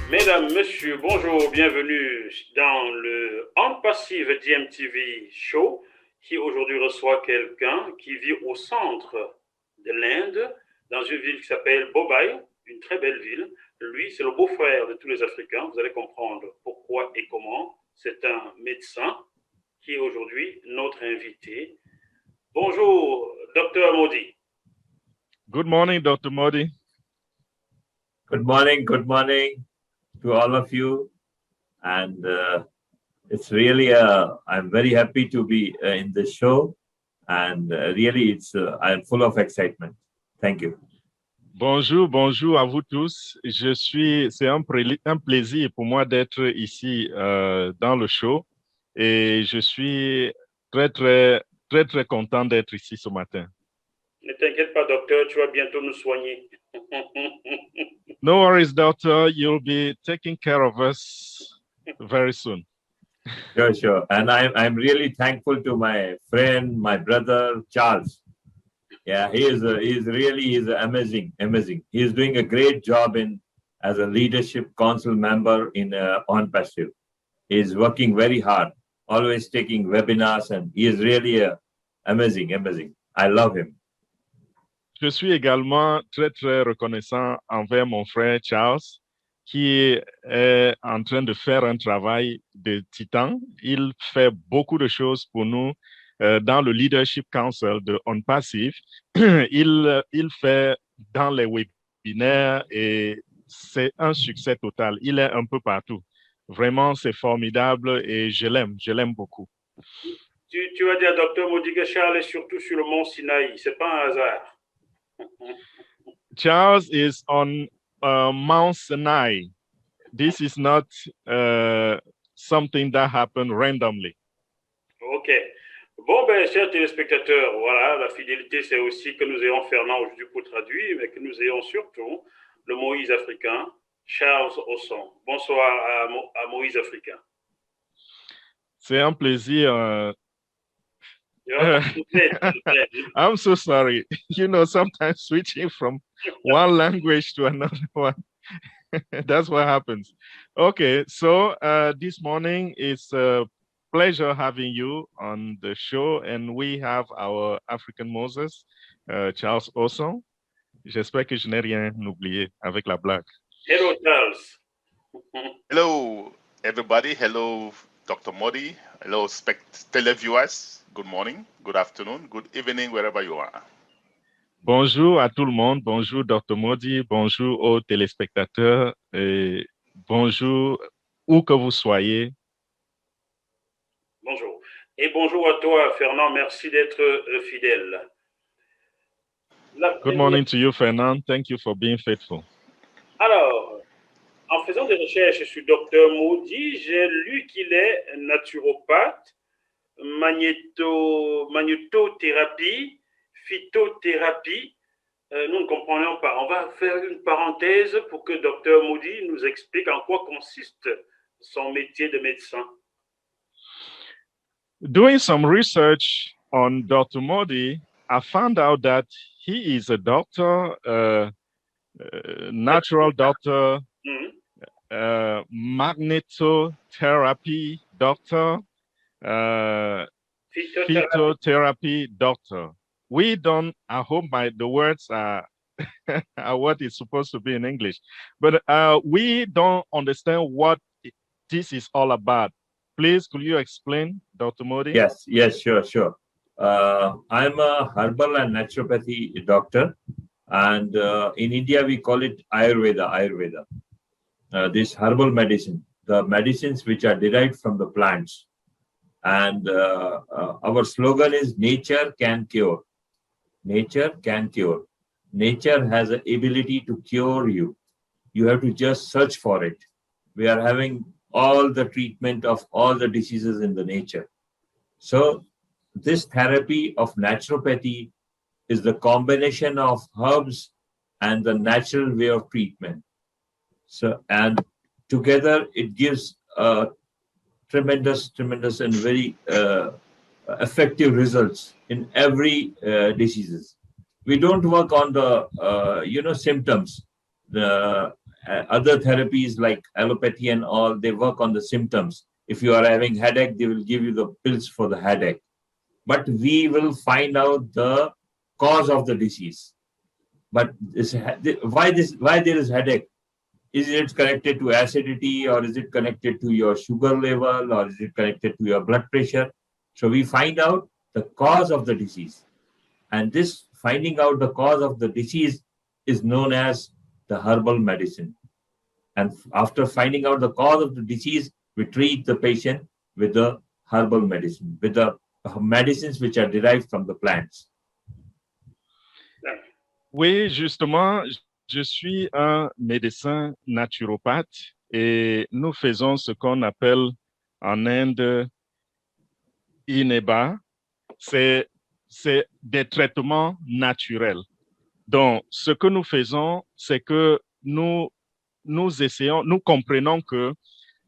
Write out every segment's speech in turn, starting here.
Mesdames, Messieurs, bonjour, bienvenue dans le On Passive DMTV Show qui aujourd'hui reçoit quelqu'un qui vit au centre de l'Inde, dans une ville qui s'appelle Bombay, une très belle ville. Lui, c'est le beau-frère de tous les Africains. Vous allez comprendre pourquoi et comment. C'est un médecin qui est aujourd'hui notre invité. Bonjour, Docteur Modi. Good morning, Dr. Modi. Good morning to all of you. And it's really, I'm very happy to be in this show. And really, I'm full of excitement. Thank you. Bonjour à vous tous. C'est un plaisir pour moi d'être ici dans le show et je suis très content d'être ici ce matin. Ne t'inquiète pas, docteur, tu vas bientôt nous soigner. No worries, doctor. You'll be taking care of us very soon. Sure. And I'm really thankful to my friend, my brother, Charles. Yeah, he's amazing. He is doing a great job as a leadership council member in On Passive. He's working very hard, always taking webinars, and he is really amazing. I love him. Je suis également très reconnaissant envers mon frère Charles, qui est en train de faire un travail de titan. Il fait beaucoup de choses pour nous dans le Leadership Council de On Passive. Il fait dans les webinaires et c'est un succès total. Il est un peu partout. Vraiment, c'est formidable et je l'aime beaucoup. Tu vas dire, docteur Modi, que Charles est surtout sur le mont Sinaï. C'est pas un hasard. Charles is on Mount Sinai. This is not something that happened randomly. OK. Bon, chers téléspectateurs, voilà, la fidélité, c'est aussi que nous ayons Fernand aujourd'hui pour traduire, mais que nous ayons surtout le Moïse africain, Charles Osson. Bonsoir à Moïse africain. C'est un plaisir. I'm so sorry. Sometimes switching from one language to another one. That's what happens. Okay, so this morning it's a pleasure having you on the show, and we have our African Moses, Charles Osson. J'espère que je n'ai rien oublié avec la blague. Hello, Charles. Hello, everybody. Hello, Dr. Modi. Hello, televiewers. Good morning, good afternoon, good evening, wherever you are. Bonjour à tout le monde. Bonjour, Dr. Modi. Bonjour aux téléspectateurs. Et bonjour où que vous soyez. Bonjour. Et bonjour à toi, Fernand. Merci d'être fidèle. Good morning to you, Fernand. Thank you for being faithful. Alors, en faisant des recherches sur Dr. Modi, j'ai lu qu'il est naturopathe, magnétothérapie, phytothérapie. Nous ne comprenons pas. On va faire une parenthèse pour que Dr. Modi nous explique en quoi consiste son métier de médecin. Doing some research on Dr. Modi, I found out that he is a doctor, natural doctor, magnetotherapy doctor, phytotherapy doctor. We don't, I hope the words are, are what is supposed to be in English, but we don't understand what this is all about. Please, could you explain, Dr. Modi? Yes, sure. I'm a herbal and naturopathy doctor, and in India we call it Ayurveda. This herbal medicine, the medicines which are derived from the plants. And our slogan is nature can cure. Nature can cure. Nature has the ability to cure you. You have to just search for it. We are having all the treatment of all the diseases in the nature. So this therapy of naturopathy is the combination of herbs and the natural way of treatment. So, and together it gives tremendous and very effective results in every diseases. We don't work on the symptoms. other therapies like allopathy and all, they work on the symptoms. If you are having headache, they will give you the pills for the headache. But we will find out the cause of the disease. But why there is headache? Is it connected to acidity, or is it connected to your sugar level, or is it connected to your blood pressure? So we find out the cause of the disease. And this finding out the cause of the disease is known as the herbal medicine. And after finding out the cause of the disease, we treat the patient with the herbal medicine, with the medicines which are derived from the plants. Oui, justement, je suis un médecin naturopathe et nous faisons ce qu'on appelle en Inde INEBA. C'est des traitements naturels. Donc, ce que nous faisons, c'est que nous comprenons que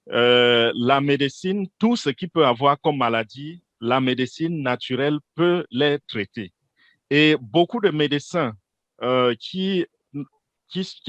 la médecine, tout ce qui peut avoir comme maladie, la médecine naturelle peut les traiter. Et beaucoup de médecins qui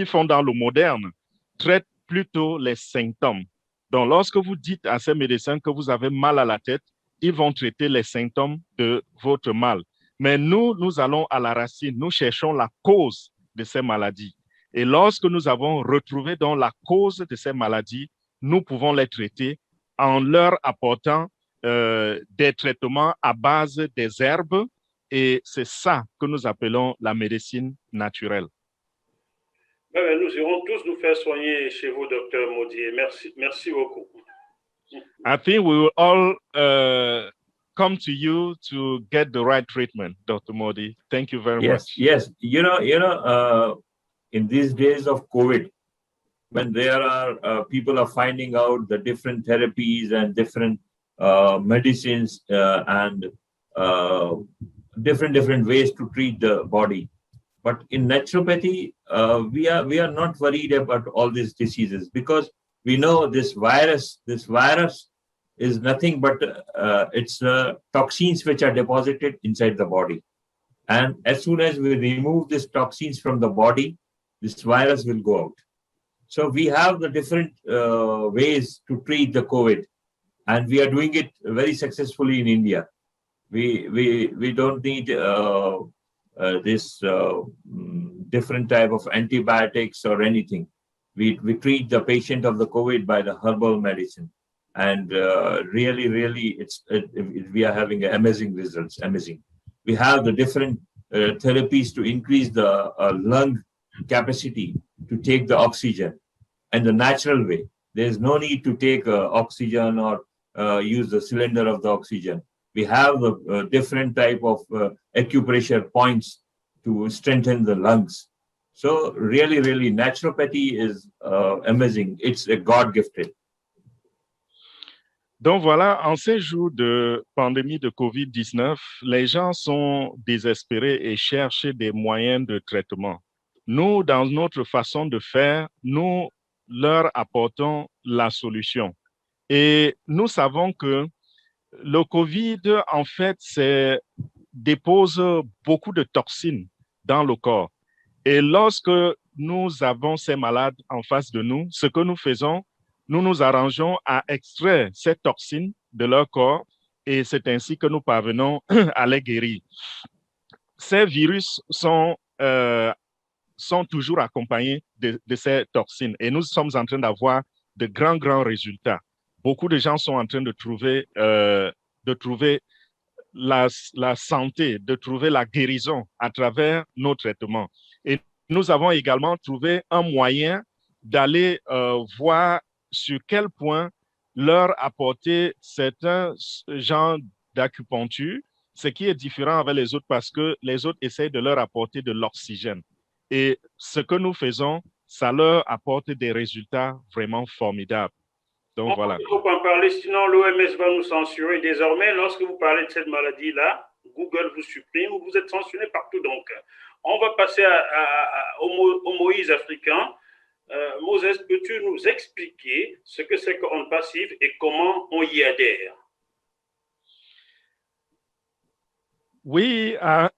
font dans le moderne traitent plutôt les symptômes. Donc, lorsque vous dites à ces médecins que vous avez mal à la tête, ils vont traiter les symptômes de votre mal. Mais nous allons à la racine, nous cherchons la cause de ces maladies. Et lorsque nous avons retrouvé donc la cause de ces maladies, nous pouvons les traiter en leur apportant des traitements à base des herbes. Et c'est ça que nous appelons la médecine naturelle. Nous irons tous nous faire soigner chez vous, Dr. Modi. Merci beaucoup. I think we will all come to you to get the right treatment, Dr. Modi. Thank you very much. Yes. In these days of COVID, when there are people are finding out the different therapies and different medicines and different ways to treat the body. But in naturopathy, we are not worried about all these diseases, because we know this virus is nothing but it's toxins which are deposited inside the body. And as soon as we remove these toxins from the body, this virus will go out. So we have the different ways to treat the COVID, and we are doing it very successfully in India. We don't need this different type of antibiotics or anything. We treat the patient of the COVID by the herbal medicine, and really, we are having amazing results. Amazing. We have the different therapies to increase the lung capacity to take the oxygen and the natural way. There is no need to take oxygen or use the cylinder of the oxygen. We have the different type of acupressure points to strengthen the lungs. So really, naturopathy is amazing. It's a God-gifted. Donc voilà, en ces jours de pandémie de COVID-19, les gens sont désespérés et cherchent des moyens de traitement. Nous, dans notre façon de faire, nous leur apportons la solution. Et nous savons que le COVID, en fait, dépose beaucoup de toxines dans le corps. Et lorsque nous avons ces malades en face de nous, ce que nous faisons, nous nous arrangeons à extraire ces toxines de leur corps, et c'est ainsi que nous parvenons à les guérir. Ces virus sont toujours accompagnés de ces toxines, et nous sommes en train d'avoir de grands résultats. Beaucoup de gens sont en train de trouver la santé, de trouver la guérison à travers nos traitements. Et nous avons également trouvé un moyen d'aller voir sur quel point leur apporter certains genres d'acupuncture, ce qui est différent avec les autres parce que les autres essayent de leur apporter de l'oxygène. Et ce que nous faisons, ça leur apporte des résultats vraiment formidables. Donc, voilà. Il ne faut pas en parler, sinon l'OMS va nous censurer. Désormais, lorsque vous parlez de cette maladie-là, Google vous supprime, vous êtes censuré partout. Donc, on va passer au Moïse africain. Moses, peux-tu nous expliquer ce que c'est qu'Onde Passive et comment on y adhère? We are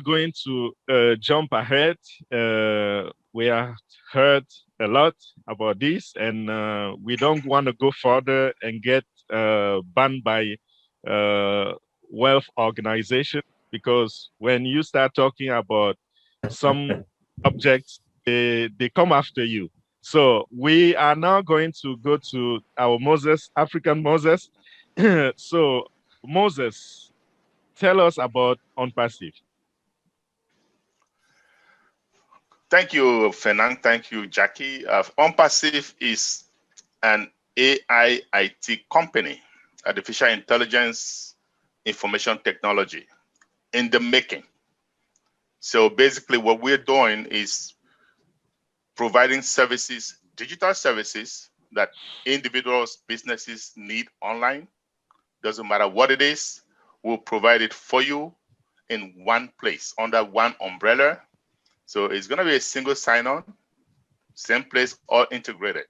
going to jump ahead. We have heard a lot about this, and we don't want to go further and get banned by wealth organization, because when you start talking about some objects, they come after you. So we are now going to go to our Moses, African Moses. So Moses, tell us about OnPassive. Thank you, Fernand. Thank you, Jackie. OnPassive is an AI IT company, artificial intelligence, information technology in the making. So basically what we're doing is providing services, digital services that individuals, businesses need online. Doesn't matter what it is, we'll provide it for you in one place, under one umbrella. So it's gonna be a single sign-on, same place, all integrated.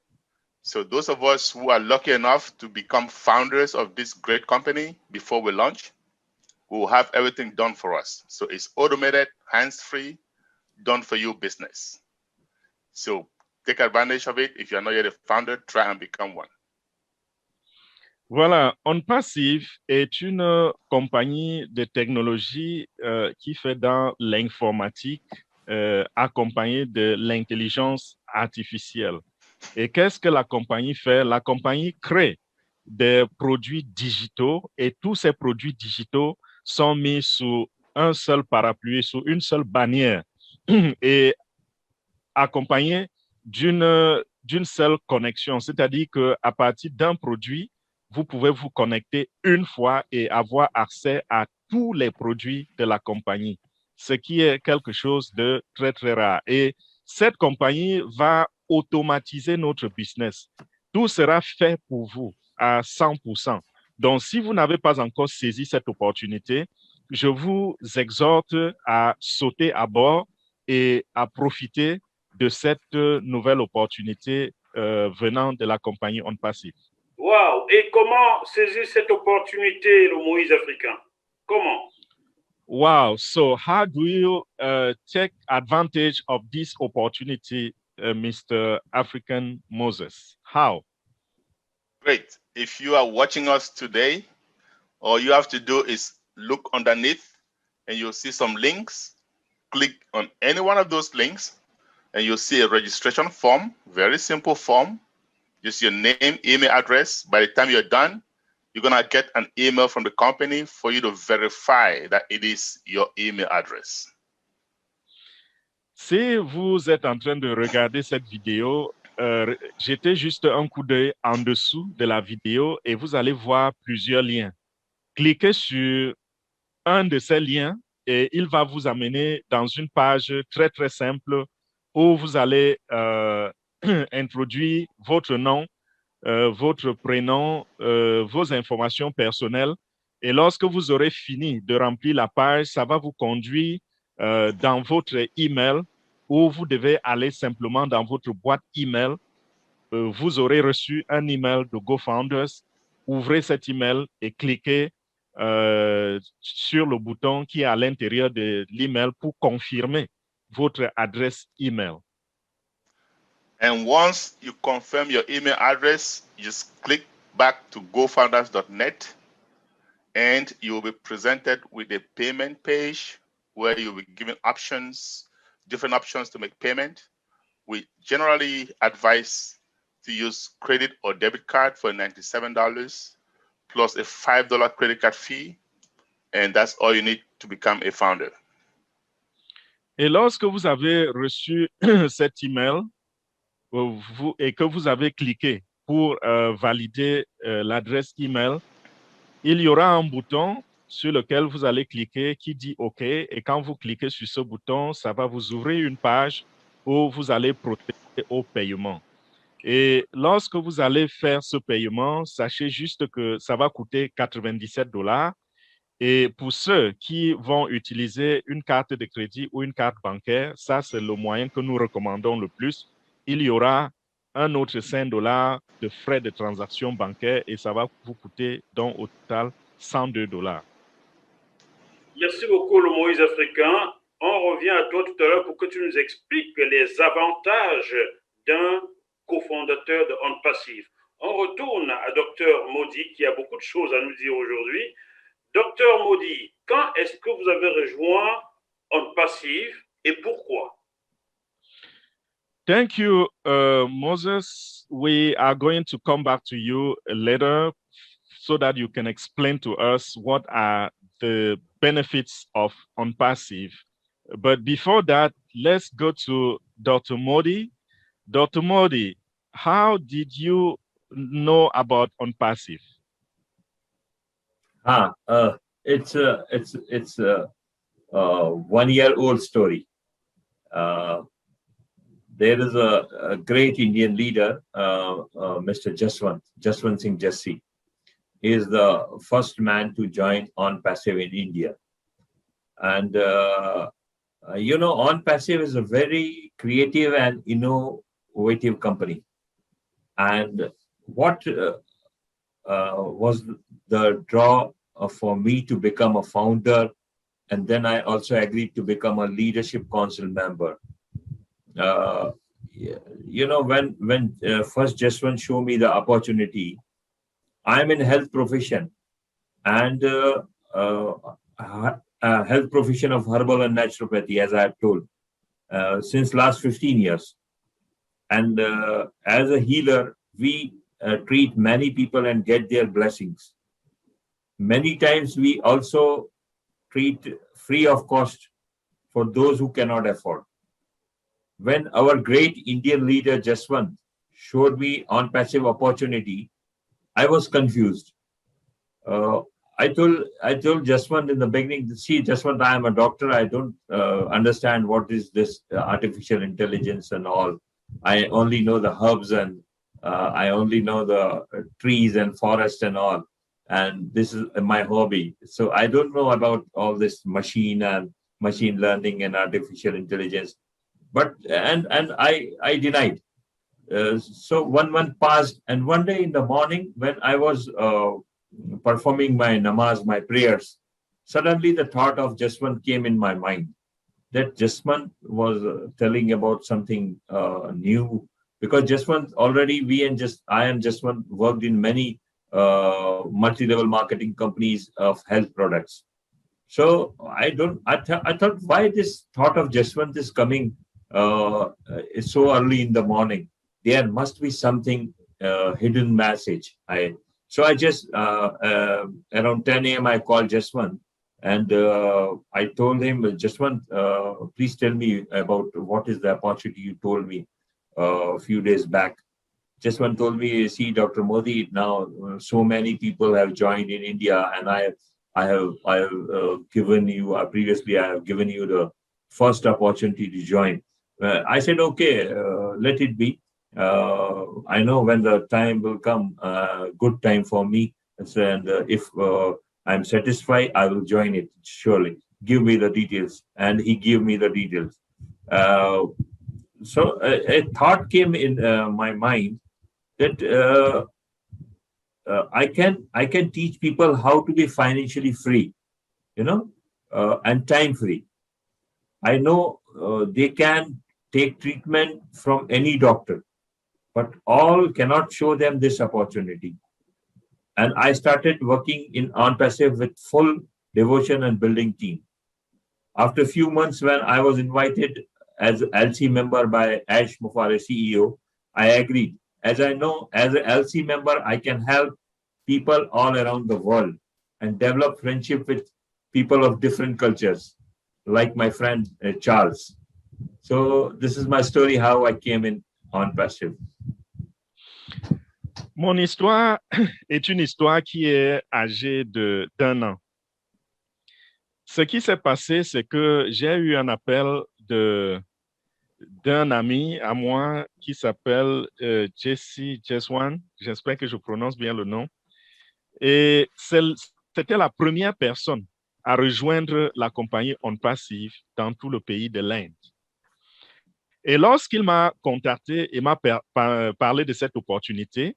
So those of us who are lucky enough to become founders of this great company before we launch, we will have everything done for us. So it's automated, hands-free, done for you business. So take advantage of it. If you're not yet a founder, try and become one. Voilà, OnPassive est une compagnie de technologie qui fait dans l'informatique accompagnée de l'intelligence artificielle. Et qu'est-ce que la compagnie fait? La compagnie crée des produits digitaux et tous ces produits digitaux sont mis sous un seul parapluie, sous une seule bannière et accompagnés d'une seule connexion. C'est-à-dire qu'à partir d'un produit, vous pouvez vous connecter une fois et avoir accès à tous les produits de la compagnie, ce qui est quelque chose de très, très rare. Et cette compagnie va automatiser notre business. Tout sera fait pour vous à 100%. Donc, si vous n'avez pas encore saisi cette opportunité, je vous exhorte à sauter à bord et à profiter de cette nouvelle opportunité venant de la compagnie OnPassive. Wow! Et comment saisir cette opportunité, le Moïse africain? Comment? Wow! So how do you take advantage of this opportunity, Mr. African Moses? How? Great. If you are watching us today, all you have to do is look underneath and you'll see some links. Click on any one of those links and you'll see a registration form, very simple form. Just your name, email address. By the time you're done, you're going to get an email from the company for you to verify that it is your email address. Si vous êtes en train de regarder cette vidéo, jetez juste un coup d'œil en dessous de la vidéo et vous allez voir plusieurs liens. Cliquez sur un de ces liens et il va vous amener dans une page très, très simple où vous allez introduire votre nom, votre prénom, vos informations personnelles. Et lorsque vous aurez fini de remplir la page, ça va vous conduire dans votre email où vous devez aller simplement dans votre boîte email. Vous aurez reçu un email de GoFounders. Ouvrez cet email et cliquez sur le bouton qui est à l'intérieur de l'email pour confirmer votre adresse email. And once you confirm your email address, just click back to gofounders.net and you will be presented with a payment page where you'll be given options, different options to make payment. We generally advise to use credit or debit card for $97 plus a $5 credit card fee, and that's all you need to become a founder. Et lorsque vous avez reçu cet email et que vous avez cliqué pour valider l'adresse email, il y aura un bouton sur lequel vous allez cliquer qui dit OK. Et quand vous cliquez sur ce bouton, ça va vous ouvrir une page où vous allez procéder au paiement. Et lorsque vous allez faire ce paiement, sachez juste que ça va coûter $97. Et pour ceux qui vont utiliser une carte de crédit ou une carte bancaire, ça, c'est le moyen que nous recommandons le plus. Il y aura un autre $5 de frais de transaction bancaire et ça va vous coûter donc au total $102. Merci beaucoup, le Moïse africain. On revient à toi tout à l'heure pour que tu nous expliques les avantages d'un cofondateur de On Passive. On retourne à Dr Modi qui a beaucoup de choses à nous dire aujourd'hui. Dr Modi, quand est-ce que vous avez rejoint On Passive et pourquoi? Thank you, Moses. We are going to come back to you later so that you can explain to us what are the benefits of On Passive. But before that, let's go to Dr. Modi. Dr. Modi, how did you know about On Passive? It's a 1-year-old story. There is a great Indian leader, Mr. Jaswant Singh Jassi. He is the first man to join On Passive in India. And, On Passive is a very creative and innovative company. And what was the draw for me to become a founder? And then I also agreed to become a leadership council member. When first Jaswant showed me the opportunity, I'm in health profession and health profession of herbal and naturopathy, as I have told, since last 15 years. And as a healer, we treat many people and get their blessings. Many times we also treat free of cost for those who cannot afford. When our great Indian leader Jaswant showed me On Passive opportunity, I was confused. I told Jaswant in the beginning, see, Jaswant, I am a doctor. I don't understand what is this artificial intelligence and all. I only know the herbs and I only know the trees and forest and all. And this is my hobby. So I don't know about all this machine and machine learning and artificial intelligence. But and I denied. So 1 month passed, and one day in the morning when I was performing my namaz, my prayers, suddenly the thought of Jaswant came in my mind. That Jaswant was telling about something new, because Jaswant already I and Jaswant worked in many multi-level marketing companies of health products. So I thought, why this thought of Jaswant is coming so early in the morning? There must be something hidden message. So I just around 10 a.m. I called Jaswant and I told him, Jaswant, please tell me about what is the opportunity you told me a few days back. Jaswant told me, see, Dr. Modi, now so many people have joined in India, and I have given you previously. I have given you the first opportunity to join. I said, okay, let it be. I know when the time will come, good time for me. And if I'm satisfied, I will join it, surely. Give me the details. And he gave me the details. So a thought came in my mind that I can teach people how to be financially free, and time free. I know they can take treatment from any doctor, but all cannot show them this opportunity. And I started working in On Passive with full devotion and building team. After a few months, when I was invited as an LC member by Ash Mufareh, CEO, I agreed. As I know, as an LC member, I can help people all around the world and develop friendship with people of different cultures, like my friend Charles. So this is my story, how I came in On Passive. Mon histoire est une histoire qui est âgée d'1 an. Ce qui s'est passé, c'est que j'ai eu un appel d'un ami à moi qui s'appelle Jaswant. J'espère que je prononce bien le nom. Et c'était la première personne à rejoindre la compagnie On Passive dans tout le pays de l'Inde. Et lorsqu'il m'a contacté et m'a parlé de cette opportunité,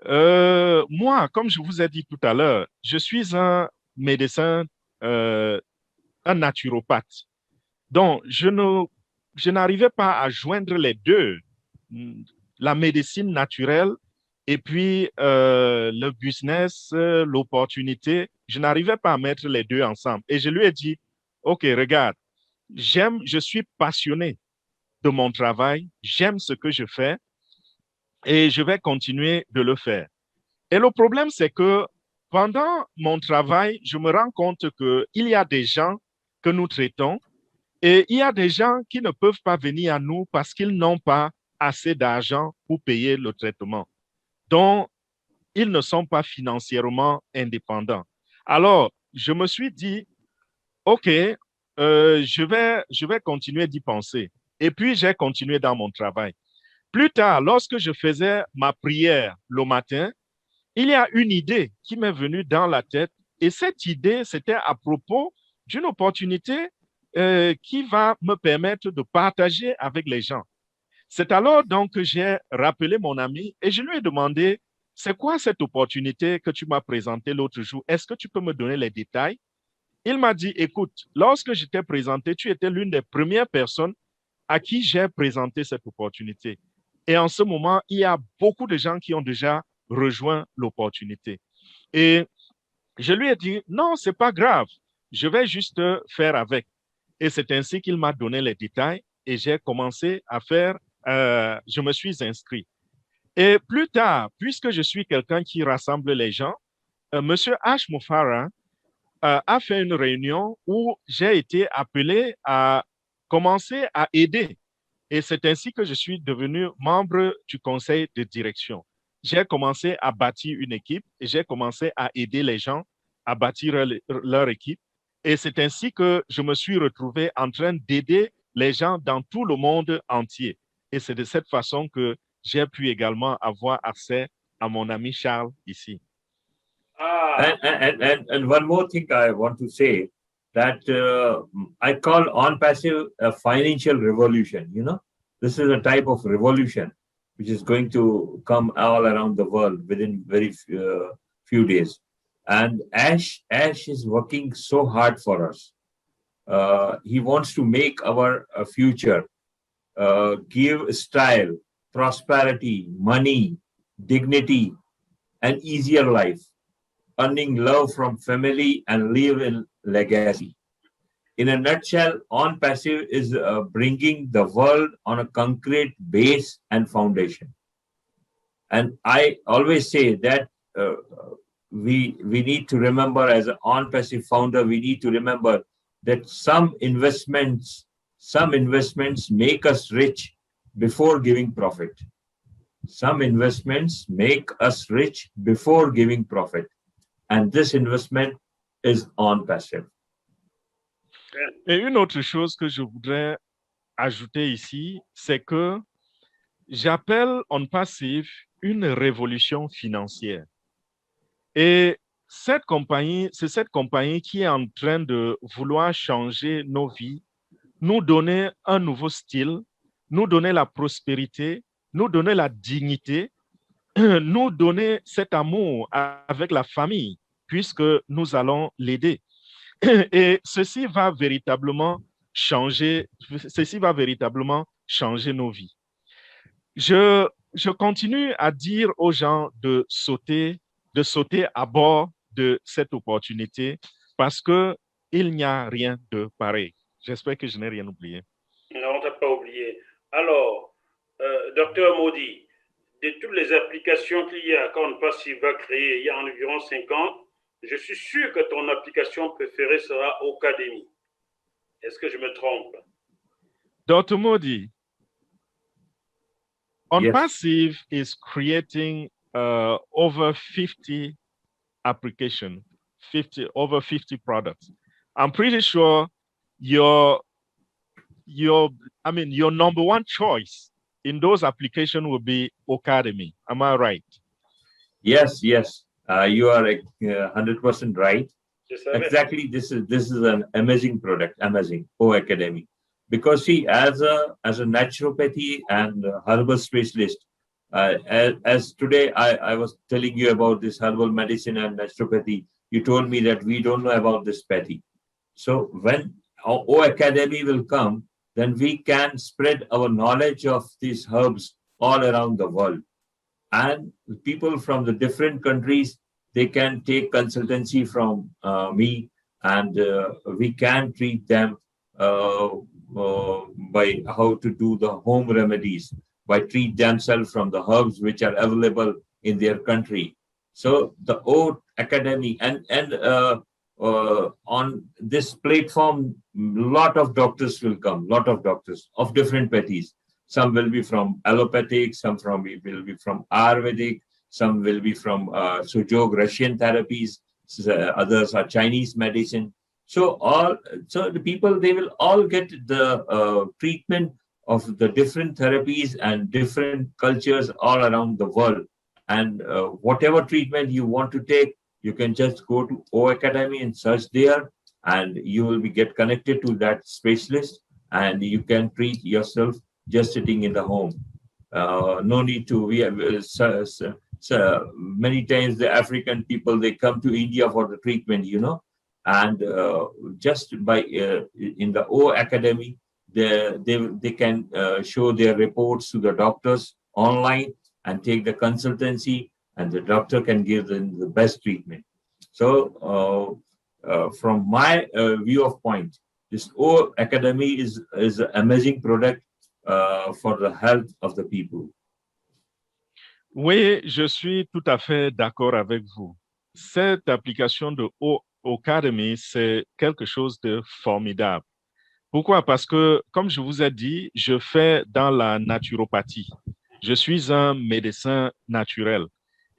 moi, comme je vous ai dit tout à l'heure, je suis un médecin, un naturopathe. Donc, je n'arrivais pas à joindre les deux. la médecine naturelle et puis le business, l'opportunité. Je n'arrivais pas à mettre les deux ensemble. Et je lui ai dit, OK, regarde, je suis passionné de mon travail, j'aime ce que je fais et je vais continuer de le faire. Et le problème, c'est que pendant mon travail, je me rends compte qu'il y a des gens que nous traitons et il y a des gens qui ne peuvent pas venir à nous parce qu'ils n'ont pas assez d'argent pour payer le traitement. Donc, ils ne sont pas financièrement indépendants. Alors, je me suis dit, OK, je vais continuer d'y penser. Et puis, j'ai continué dans mon travail. Plus tard, lorsque je faisais ma prière le matin, il y a une idée qui m'est venue dans la tête. Et cette idée, c'était à propos d'une opportunité qui va me permettre de partager avec les gens. C'est alors donc que j'ai rappelé mon ami et je lui ai demandé, c'est quoi cette opportunité que tu m'as présentée l'autre jour? Est-ce que tu peux me donner les détails? Il m'a dit, écoute, lorsque je t'ai présenté, tu étais l'une des premières personnes à qui j'ai présenté cette opportunité. Et en ce moment, il y a beaucoup de gens qui ont déjà rejoint l'opportunité. Et je lui ai dit, non, c'est pas grave, je vais juste faire avec. Et c'est ainsi qu'il m'a donné les détails et j'ai commencé à faire, je me suis inscrit. Et plus tard, puisque je suis quelqu'un qui rassemble les gens, Monsieur H. Mufara a fait une réunion où j'ai été appelé à commencer à aider. Et c'est ainsi que je suis devenu membre du conseil de direction. J'ai commencé à bâtir une équipe et j'ai commencé à aider les gens à bâtir leur équipe. Et c'est ainsi que je me suis retrouvé en train d'aider les gens dans tout le monde entier. Et c'est de cette façon que j'ai pu également avoir accès à mon ami Charles ici. And one more thing I want to say, that I call On Passive a financial revolution. You know, this is a type of revolution which is going to come all around the world within very few days. And Ash is working so hard for us. He wants to make our future, give style, prosperity, money, dignity, an easier life, earning love from family and live in legacy. In a nutshell, On Passive is bringing the world on a concrete base and foundation. And I always say that we need to remember, as an On Passive founder, we need to remember that some investments make us rich before giving profit. Some investments make us rich before giving profit. And this investment is On Passive. Et une autre chose que je voudrais ajouter ici, c'est que j'appelle On Passive une révolution financière. Et c'est cette compagnie qui est en train de vouloir changer nos vies, nous donner un nouveau style, nous donner la prospérité, nous donner la dignité, nous donner cet amour avec la famille, puisque nous allons l'aider. Et ceci va véritablement changer nos vies. Je continue à dire aux gens de sauter à bord de cette opportunité parce qu'il n'y a rien de pareil. J'espère que je n'ai rien oublié. Non, on t'a pas oublié. Alors, Docteur Modi, de toutes les applications qu'il y a qu'On Passive va créer, il y a environ 50, je suis sûr que ton application préférée sera Ocademy. Est-ce que je me trompe? Dr. Modi, On Yes. Passive is creating over 50 applications, over 50 products. I'm pretty sure your number one choice in those applications will be Ocademy. Am I right? Yes. You are 100% right. Exactly. This is an amazing product, amazing Ocademy. Because see, as a naturopathy and herbal specialist, as today I was telling you about this herbal medicine and naturopathy, you told me that we don't know about this pathy. So when Ocademy will come, then we can spread our knowledge of these herbs all around the world. And people from the different countries, they can take consultancy from me, and we can treat them by how to do the home remedies, by treat themselves from the herbs which are available in their country. So the O Academy and on this platform, lot of doctors will come, lot of doctors of different pathies. Some will be from allopathic, some will be from Ayurvedic, some will be from Sujog Russian therapies, others are Chinese medicine. So the people, they will all get the treatment of the different therapies and different cultures all around the world. And whatever treatment you want to take, you can just go to O Academy and search there, and you will get connected to that specialist, and you can treat yourself just sitting in the home. No need to. We have many times the African people, they come to India for the treatment, and just by in the O Academy, they can show their reports to the doctors online and take the consultancy, and the doctor can give them the best treatment. So from my view of point, this O Academy is an amazing product for the health of the people. Oui, je suis tout à fait d'accord avec vous. Cette application de O Academy, c'est quelque chose de formidable. Pourquoi? Parce que, comme je vous ai dit, je fais dans la naturopathie. Je suis un médecin naturel.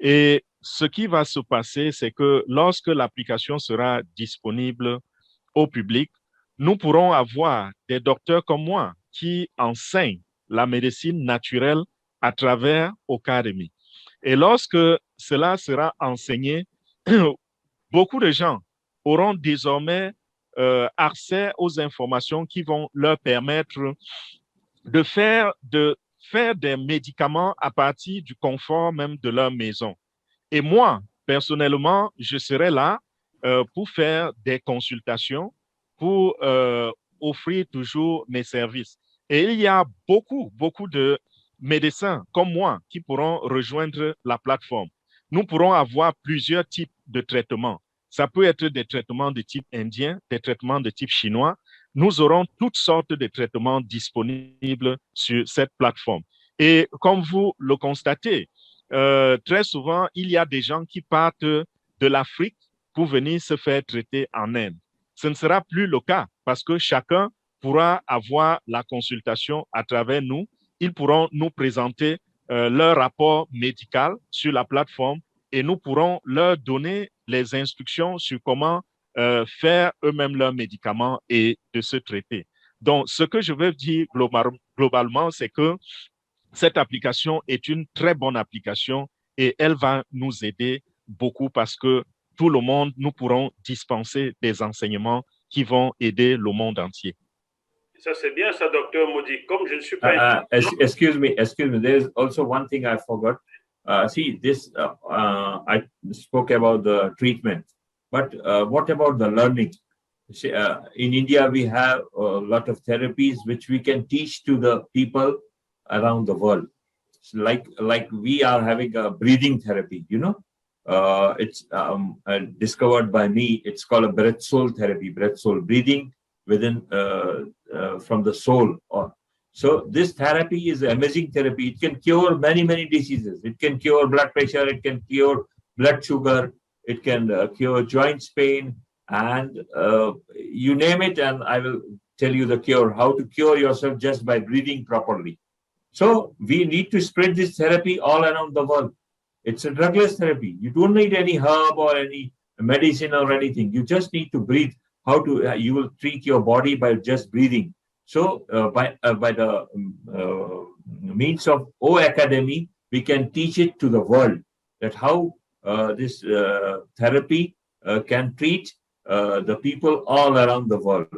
Et ce qui va se passer, c'est que lorsque l'application sera disponible au public, nous pourrons avoir des docteurs comme moi qui enseignent la médecine naturelle à travers Academy. Et lorsque cela sera enseigné, beaucoup de gens auront désormais accès aux informations qui vont leur permettre de faire des médicaments à partir du confort même de leur maison. Et moi, personnellement, je serai là pour faire des consultations, pour offrir toujours mes services. Et il y a beaucoup de médecins comme moi qui pourront rejoindre la plateforme. Nous pourrons avoir plusieurs types de traitements. Ça peut être des traitements de type indien, des traitements de type chinois. Nous aurons toutes sortes de traitements disponibles sur cette plateforme. Et comme vous le constatez, très souvent, il y a des gens qui partent de l'Afrique pour venir se faire traiter en Inde. Ce ne sera plus le cas parce que chacun pourra avoir la consultation à travers nous. Ils pourront nous présenter leur rapport médical sur la plateforme et nous pourrons leur donner les instructions sur comment faire eux-mêmes leurs médicaments et de se traiter. Donc, ce que je veux dire globalement, c'est que cette application est une très bonne application et elle va nous aider beaucoup parce que tout le monde, nous pourrons dispenser des enseignements qui vont aider le monde entier. Ça, c'est bien ça, docteur Modi. Comme je ne suis pas... Excuse me. There's also one thing I forgot. See, this, I spoke about the treatment, but what about the learning? See, in India, we have a lot of therapies which we can teach to the people around the world. So like we are having a breathing therapy, it's discovered by me. It's called a breath soul therapy, breath soul breathing within from the soul. So this therapy is an amazing therapy. It can cure many diseases. It can cure blood pressure. It can cure blood sugar. It can cure joints pain, and you name it. And I will tell you the cure, how to cure yourself just by breathing properly. So we need to spread this therapy all around the world. It's a drugless therapy. You don't need any herb or any medicine or anything. You just need to breathe. You will treat your body by just breathing. So by the means of O Academy, we can teach it to the world that how this therapy can treat the people all around the world.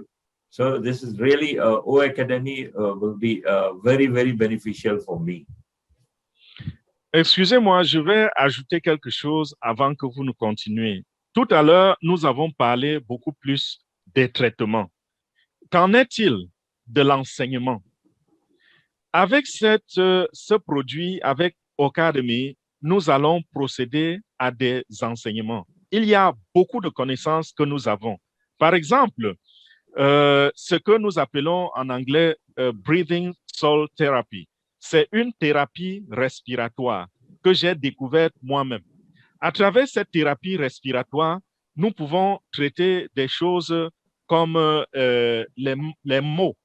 So this is really O Academy will be very beneficial for me. Excusez-moi, je vais ajouter quelque chose avant que vous ne continuiez. Tout à l'heure, nous avons parlé beaucoup plus des traitements. Qu'en est-il de l'enseignement? Avec ce produit, avec Ocademy, nous allons procéder à des enseignements. Il y a beaucoup de connaissances que nous avons. Par exemple, ce que nous appelons en anglais breathing salt therapy. C'est une thérapie respiratoire que j'ai découverte moi-même. À travers cette thérapie respiratoire, nous pouvons traiter des choses comme les maux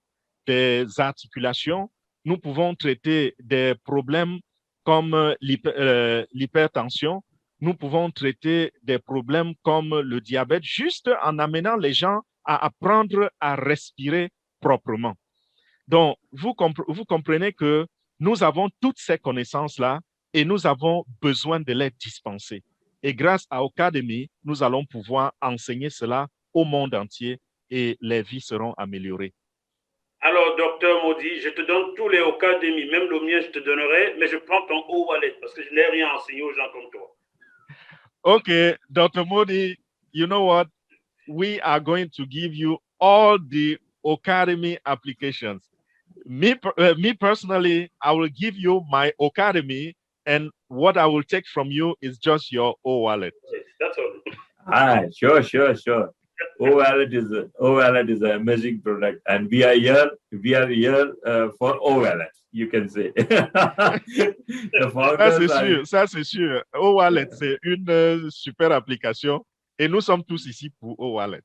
des articulations. Nous pouvons traiter des problèmes comme l'hypertension. Nous pouvons traiter des problèmes comme le diabète, juste en amenant les gens à apprendre à respirer proprement. Donc, vous comprenez que nous avons toutes ces connaissances-là et nous avons besoin de les dispenser. Et grâce à Ocademy, nous allons pouvoir enseigner cela au monde entier et les vies seront améliorées. Alors, docteur Modi, je te donne tous les Ocademy, même le mien, je te donnerai, mais je prends ton wallet parce que je n'ai rien enseigné aux gens comme toi. Okay, Dr. Modi, you know what? We are going to give you all the Ocademy applications. Me personally, I will give you my Ocademy, and what I will take from you is just your O-Wallet. Yes, that's all. Sure. O-Wallet is an amazing product, and we are here for O-Wallet, you can say. Ça c'est sûr. O-Wallet, c'est une super application et nous sommes tous ici pour O-Wallet.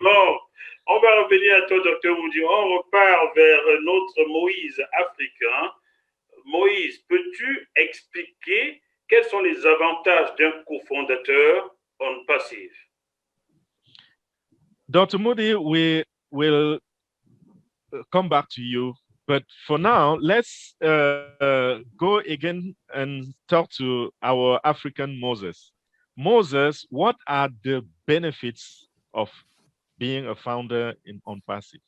Bon, on va revenir à toi, docteur Moudi. On repart vers notre Moïse africain. Moïse, peux-tu expliquer quels sont les avantages d'un cofondateur OnPassive? Dr. Moody, we will come back to you, but for now, let's go again and talk to our African Moses. Moses, what are the benefits of being a founder in OnPassive?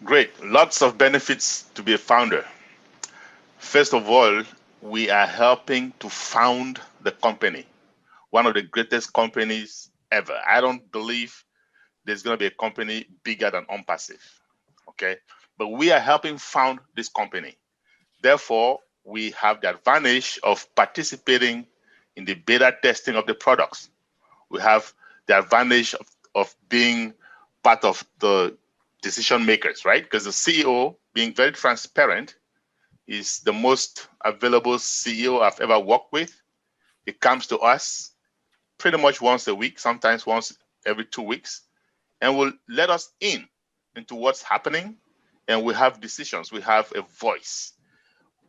Great, lots of benefits to be a founder. First of all, we are helping to found the company, one of the greatest companies ever. I don't believe there's going to be a company bigger than OnPassive, okay? But we are helping found this company. Therefore, we have the advantage of participating in the beta testing of the products. We have the advantage of being part of the decision makers, right? Because the CEO, being very transparent, is the most available CEO I've ever worked with. He comes to us pretty much once a week, sometimes once every 2 weeks, and will let us into what's happening, and we have decisions, we have a voice.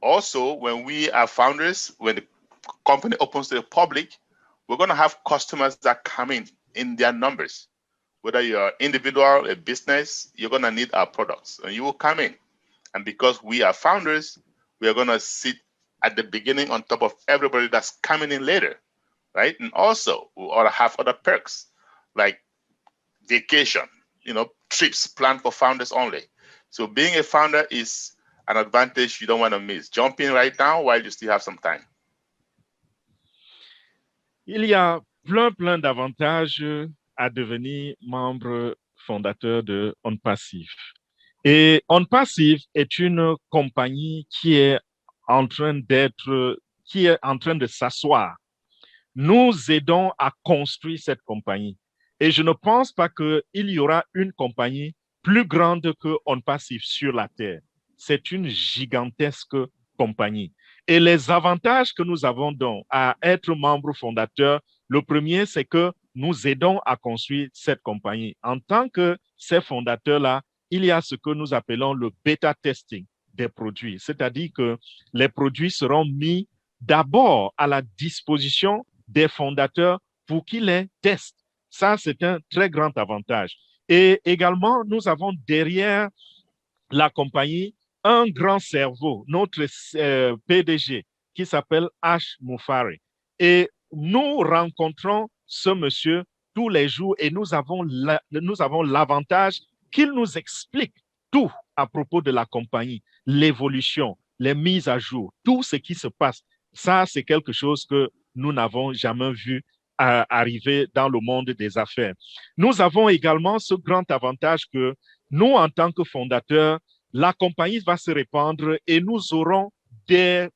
Also, when we are founders, when the company opens to the public, we're going to have customers that come in their numbers. Whether you're an individual, a business, you're going to need our products, and you will come in. And because we are founders, we are going to sit at the beginning on top of everybody that's coming in later, right? And also, we ought to have other perks like vacation, trips planned for founders only. So being a founder is an advantage you don't want to miss. Jump in right now while you still have some time. Il y a plein d'avantages à devenir membre fondateur de OnPassive. Et OnPassive est une compagnie qui est en train de s'asseoir. Nous aidons à construire cette compagnie. Et je ne pense pas qu'il y aura une compagnie plus grande que OnPassive sur la Terre. C'est une gigantesque compagnie. Et les avantages que nous avons donc à être membre fondateur, le premier, c'est que nous aidons à construire cette compagnie. En tant que ces fondateurs-là, il y a ce que nous appelons le bêta testing des produits. C'est-à-dire que les produits seront mis d'abord à la disposition des fondateurs pour qu'ils les testent. Ça, c'est un très grand avantage. Et également, nous avons derrière la compagnie un grand cerveau, notre PDG, qui s'appelle Ash Mufari. Et nous rencontrons ce monsieur tous les jours et nous avons l'avantage qu'il nous explique tout à propos de la compagnie, l'évolution, les mises à jour, tout ce qui se passe. Ça, c'est quelque chose que nous n'avons jamais vu arriver dans le monde des affaires. Nous avons également ce grand avantage que nous, en tant que fondateurs, la compagnie va se répandre et nous aurons des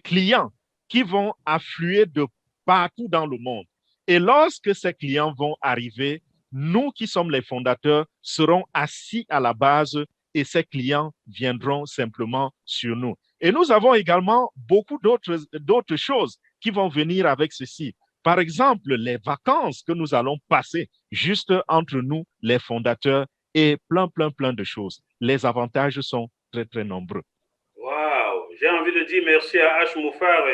clients qui vont affluer de partout dans le monde. Et lorsque ces clients vont arriver, nous qui sommes les fondateurs serons assis à la base et ces clients viendront simplement sur nous. Et nous avons également beaucoup d'autres choses qui vont venir avec ceci. Par exemple, les vacances que nous allons passer juste entre nous, les fondateurs, et plein de choses. Les avantages sont très nombreux. Wow, j'ai envie de dire merci à H. Moufare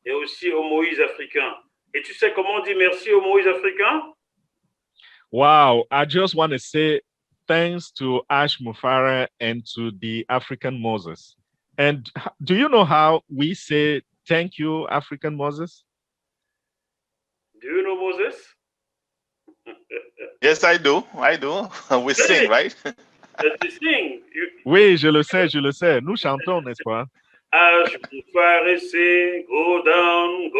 et aussi au Moïse africain. Et tu sais comment on dit merci au Moïse africain? Wow, I just want to say thanks to Ash Mufara and to the African Moses. And do you know how we say thank you, African Moses? Do you know Moses? Yes, I do. We sing, right? Tu sing. Oui, je le sais. Nous chantons, n'est-ce pas? Ash Mufare say, go down.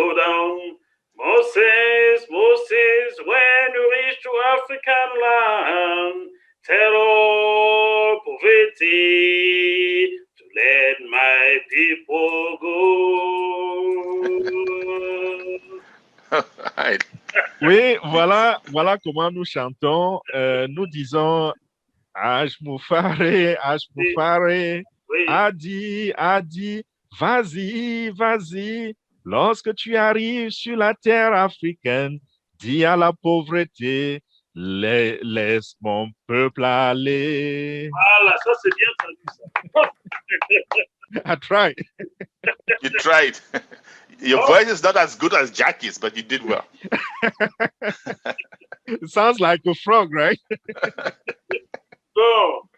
Moses, when you reach to African land, tell all poverty to let my people go. Right. Oui, voilà comment nous chantons. Nous disons Ash Mufare, Oui. Adi, vas-y. Lorsque tu arrives sur la terre africaine, dis à la pauvreté, laisse mon peuple aller. Voilà, ça c'est bien traduit. I tried. You tried. Your voice is not as good as Jackie's, but you did well. It sounds like a frog, right? Bon,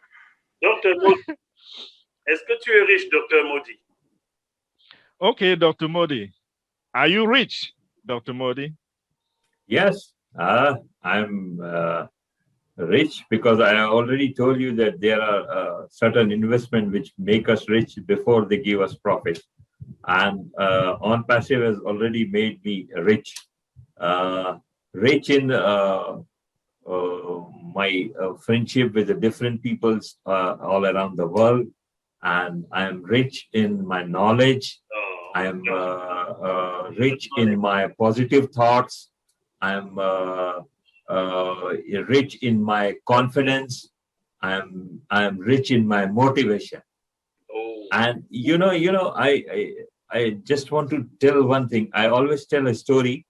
Dr. Modi, est-ce que tu es riche, Dr. Modi? Okay, Dr. Modi. Are you rich, Dr. Modi? Yes, I'm rich because I already told you that there are certain investments which make us rich before they give us profit. And OnPassive has already made me rich. Rich in my friendship with the different peoples all around the world. And I am rich in my knowledge. I am rich in my positive thoughts. I am rich in my confidence. I am rich in my motivation. And I just want to tell one thing. I always tell a story,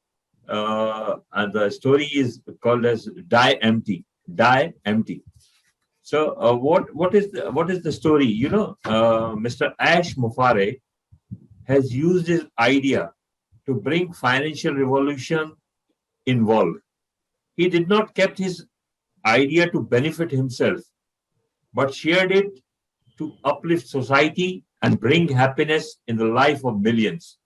and the story is called as Die Empty. Die Empty. So what is the story? Mr. Ash Mufare has used his idea to bring financial revolution in world. He did not kept his idea to benefit himself, but shared it to uplift society and bring happiness in the life of millions.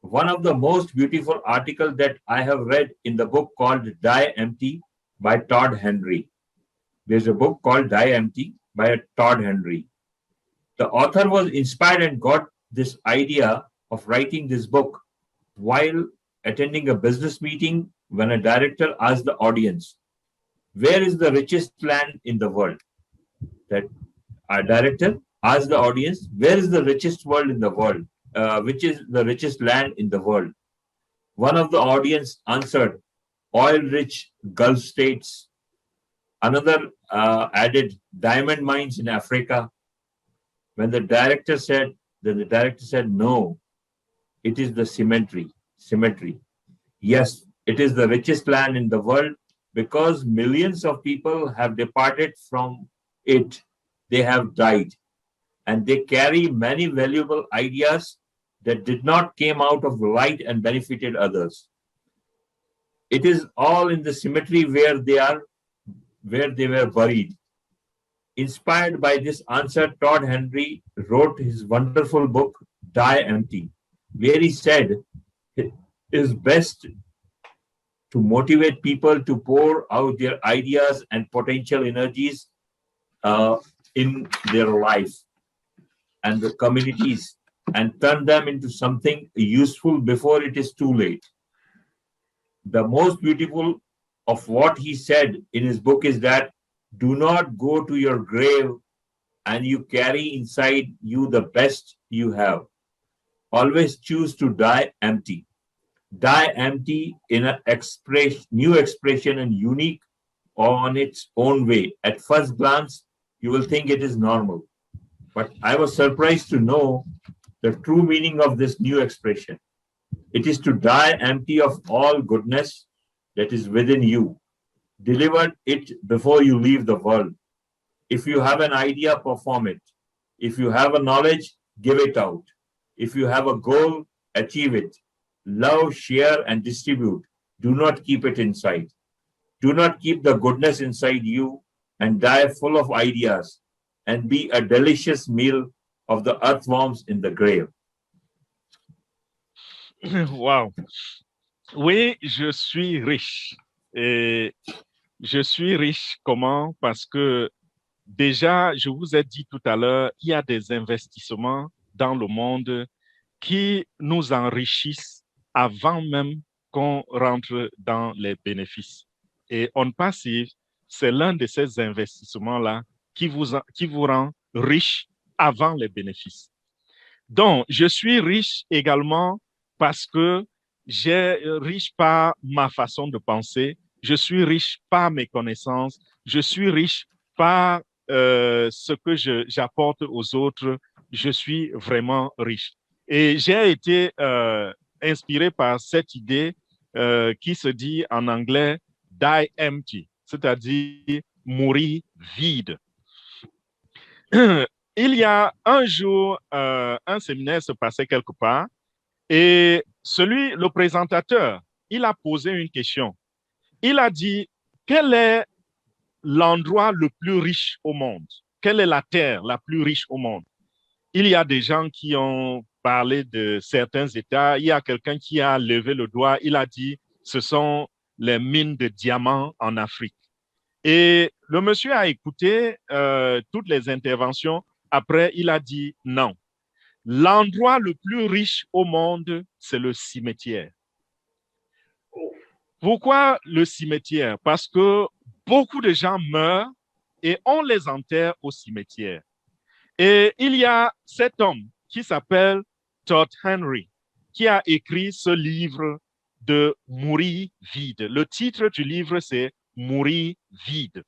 One of the most beautiful articles that I have read in the book called Die Empty by Todd Henry. There's a book called Die Empty by Todd Henry. The author was inspired and got this idea of writing this book while attending a business meeting when a director asked the audience, where is the richest land in the world? That our director asked the audience, where is the richest world in the world? Which is the richest land in the world? One of the audience answered, oil-rich Gulf states. Another added, diamond mines in Africa. When the director said, no, it is the cemetery. Yes, it is the richest land in the world because millions of people have departed from it. They have died. And they carry many valuable ideas that did not came out of light and benefited others. It is all in the cemetery where they were buried. Inspired by this answer, Todd Henry wrote his wonderful book, Die Empty, where he said it is best to motivate people to pour out their ideas and potential energies in their life and the communities and turn them into something useful before it is too late. The most beautiful of what he said in his book is that Do not go to your grave and you carry inside you the best you have. Always choose to die empty. Die empty in an new expression and unique on its own way. At first glance, you will think it is normal. But I was surprised to know the true meaning of this new expression. It is to die empty of all goodness that is within you. Deliver it before you leave the world. If you have an idea, perform it. If you have a knowledge, give it out. If you have a goal, achieve it. Love, share, and distribute. Do not keep it inside. Do not keep the goodness inside you and die full of ideas and be a delicious meal of the earthworms in the grave. Wow. Oui, je suis riche. Et je suis riche comment? Parce que déjà, je vous ai dit tout à l'heure, il y a des investissements dans le monde qui nous enrichissent avant même qu'on rentre dans les bénéfices. Et On Passive, c'est l'un de ces investissements-là qui vous rend riche avant les bénéfices. Donc, je suis riche également parce que j'ai riche par ma façon de penser, je suis riche par mes connaissances, je suis riche par ce que j'apporte aux autres, je suis vraiment riche. Et j'ai été inspiré par cette idée qui se dit en anglais « die empty », c'est-à-dire mourir vide. Il y a un jour, un séminaire se passait quelque part et le présentateur, il a posé une question. Il a dit, quel est l'endroit le plus riche au monde? Quelle est la terre la plus riche au monde? Il y a des gens qui ont parlé de certains États. Il y a quelqu'un qui a levé le doigt. Il a dit, ce sont les mines de diamants en Afrique. Et le monsieur a écouté toutes les interventions. Après, il a dit non. L'endroit le plus riche au monde, c'est le cimetière. Pourquoi le cimetière? Parce que beaucoup de gens meurent et on les enterre au cimetière. Et il y a cet homme qui s'appelle Todd Henry, qui a écrit ce livre de Mourir vide. Le titre du livre, c'est Mourir vide.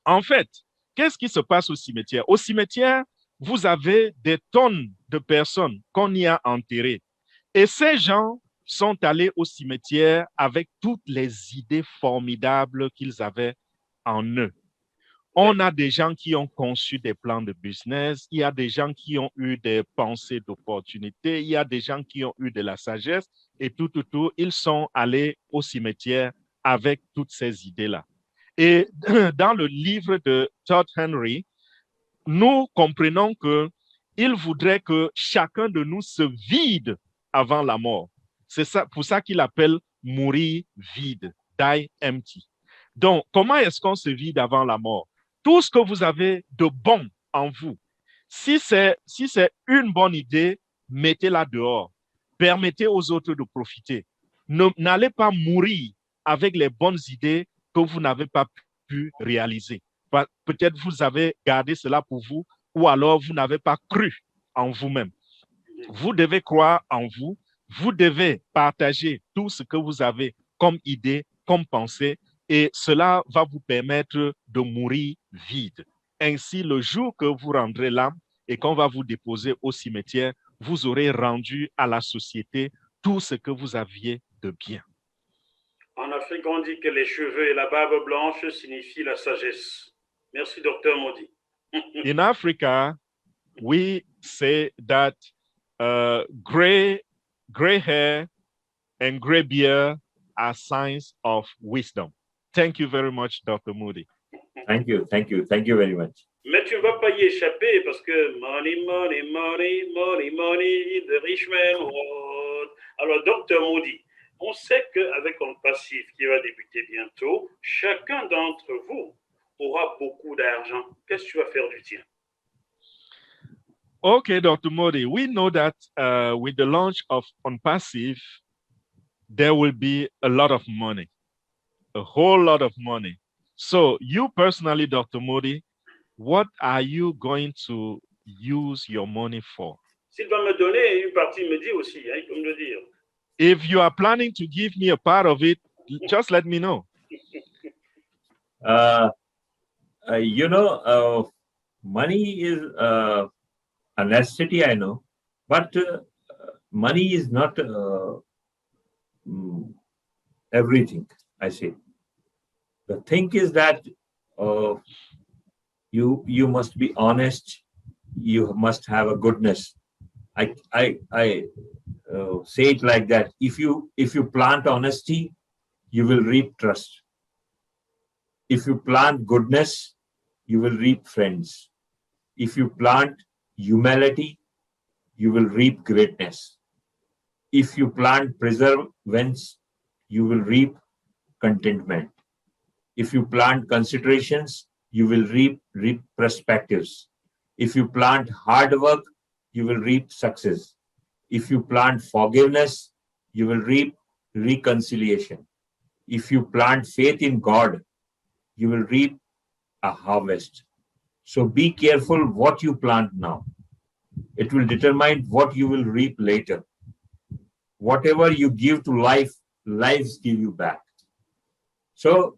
En fait, qu'est-ce qui se passe au cimetière? Au cimetière, vous avez des tonnes de personnes qu'on y a enterrées. Et ces gens sont allés au cimetière avec toutes les idées formidables qu'ils avaient en eux. On a des gens qui ont conçu des plans de business, il y a des gens qui ont eu des pensées d'opportunité, il y a des gens qui ont eu de la sagesse et tout, ils sont allés au cimetière avec toutes ces idées-là. Et dans le livre de Todd Henry, nous comprenons qu'il voudrait que chacun de nous se vide avant la mort. C'est pour ça qu'il appelle mourir vide, die empty. Donc, comment est-ce qu'on se vide avant la mort? Tout ce que vous avez de bon en vous, si c'est une bonne idée, mettez-la dehors. Permettez aux autres de profiter. N'allez pas mourir avec les bonnes idées que vous n'avez pas pu réaliser. Peut-être vous avez gardé cela pour vous ou alors vous n'avez pas cru en vous-même. Vous devez croire en vous. Vous devez partager tout ce que vous avez comme idée, comme pensée, et cela va vous permettre de mourir vide. Ainsi, le jour que vous rendrez l'âme et qu'on va vous déposer au cimetière, vous aurez rendu à la société tout ce que vous aviez de bien. En Afrique, on dit que les cheveux et la barbe blanche signifient la sagesse. Merci, Dr. Modi. In Africa, we say that gray hair and gray beard are signs of wisdom. Thank you very much, Dr. Modi. Thank you very much. Mais tu ne vas pas y échapper parce que money, money, money, money, money, the rich man world. Alors, Dr. Modi, on sait qu'avec un passif qui va débuter bientôt, chacun d'entre vous aura beaucoup d'argent. Qu'est-ce que tu vas faire du tien? Okay, Dr. Modi, we know that with the launch of OnPassive, there will be a lot of money, a whole lot of money. So you personally, Dr. Modi, what are you going to use your money for? S'il doit me donner une partie, il me dit aussi, hein, il peut me le dire. If you are planning to give me a part of it, just let me know. Money is a necessity, I know, but money is not everything, I say. The thing is that you must be honest. You must have a goodness. I say it like that. If you plant honesty, you will reap trust. If you plant goodness, you will reap friends. If you plant humility, you will reap greatness. If you plant perseverance, you will reap contentment. If you plant considerations, you will reap perspectives. If you plant hard work, you will reap success. If you plant forgiveness, you will reap reconciliation. If you plant faith in God, you will reap a harvest. So be careful what you plant now. It will determine what you will reap later. Whatever you give to life, lives give you back. So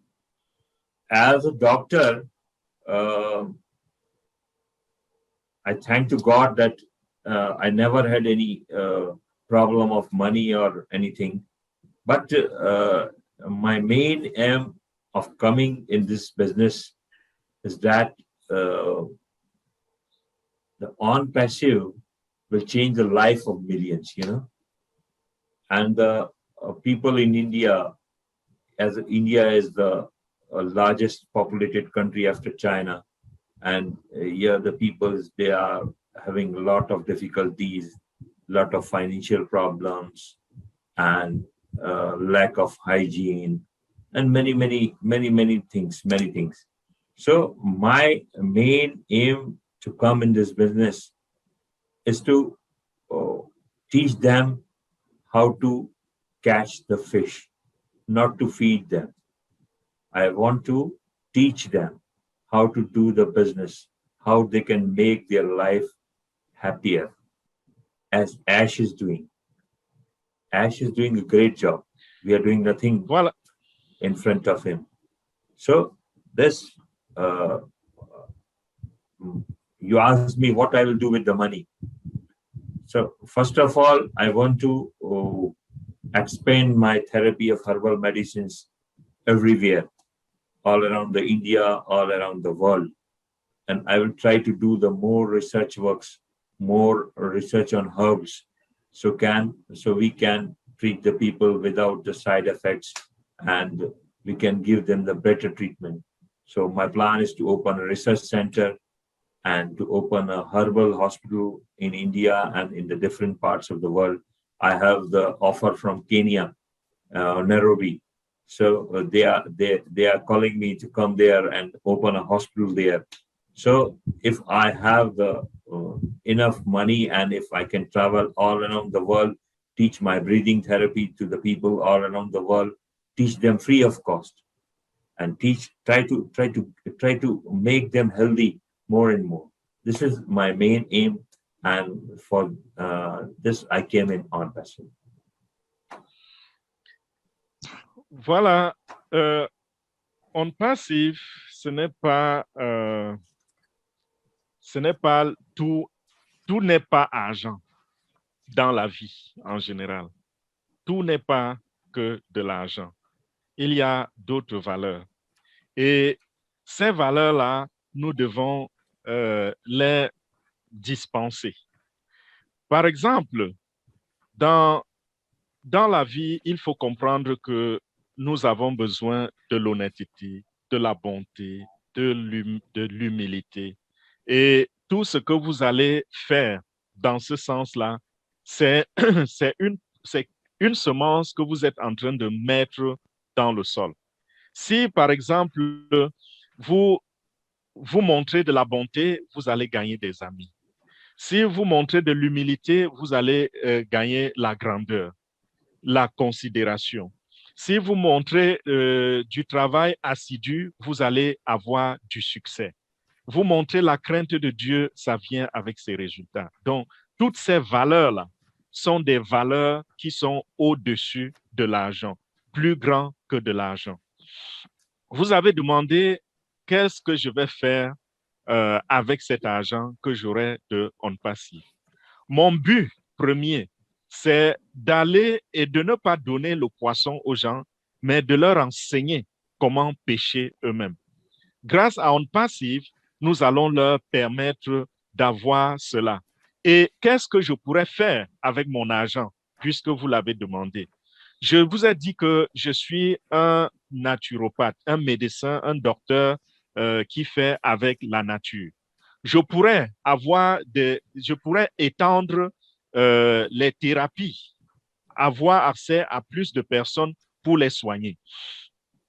as a doctor, I thank to God that I never had any problem of money or anything. But my main aim of coming in this business is that the on-passive will change the life of millions, And the people in India, as India is the largest populated country after China, and here the people, they are having a lot of difficulties, lot of financial problems, and lack of hygiene, and many things. So my main aim to come in this business is to teach them how to catch the fish, not to feed them. I want to teach them how to do the business, how they can make their life happier, as Ash is doing. Ash is doing a great job. We are doing nothing in front of him. So this, you asked me what I will do with the money. So first of all, I want to expand my therapy of herbal medicines everywhere, all around the India, all around the world. And I will try to do the more research works, more research on herbs, so we can treat the people without the side effects, and we can give them the better treatment. So my plan is to open a research center and to open a herbal hospital in India and in the different parts of the world. I have the offer from Kenya, Nairobi. So they are calling me to come there and open a hospital there. So if I have the enough money, and if I can travel all around the world, teach my breathing therapy to the people all around the world, teach them free of cost, and try to make them healthy more and more. This is my main aim, and for this I came in on passion. Voilà, on passive, ce n'est pas tout n'est pas argent dans la vie en général. Tout n'est pas que de l'argent. Il y a d'autres valeurs. Et ces valeurs-là, nous devons les dispenser. Par exemple, dans la vie, il faut comprendre que nous avons besoin de l'honnêteté, de la bonté, de l'humilité. Et tout ce que vous allez faire dans ce sens-là, c'est une semence que vous êtes en train de mettre dans le sol. Si, par exemple, vous montrez de la bonté, vous allez gagner des amis. Si vous montrez de l'humilité, vous allez gagner la grandeur, la considération. Si vous montrez du travail assidu, vous allez avoir du succès. Vous montrez la crainte de Dieu, ça vient avec ses résultats. Donc, toutes ces valeurs-là sont des valeurs qui sont au-dessus de l'argent, plus grand que de l'argent. Vous avez demandé qu'est-ce que je vais faire avec cet argent que j'aurai de OnPassive. Mon but premier, c'est d'aller et de ne pas donner le poisson aux gens, mais de leur enseigner comment pêcher eux-mêmes. Grâce à OnPassive, nous allons leur permettre d'avoir cela. Et qu'est-ce que je pourrais faire avec mon argent, puisque vous l'avez demandé? Je vous ai dit que je suis un naturopathe, un médecin, un docteur qui fait avec la nature. Je pourrais étendre les thérapies, avoir accès à plus de personnes pour les soigner.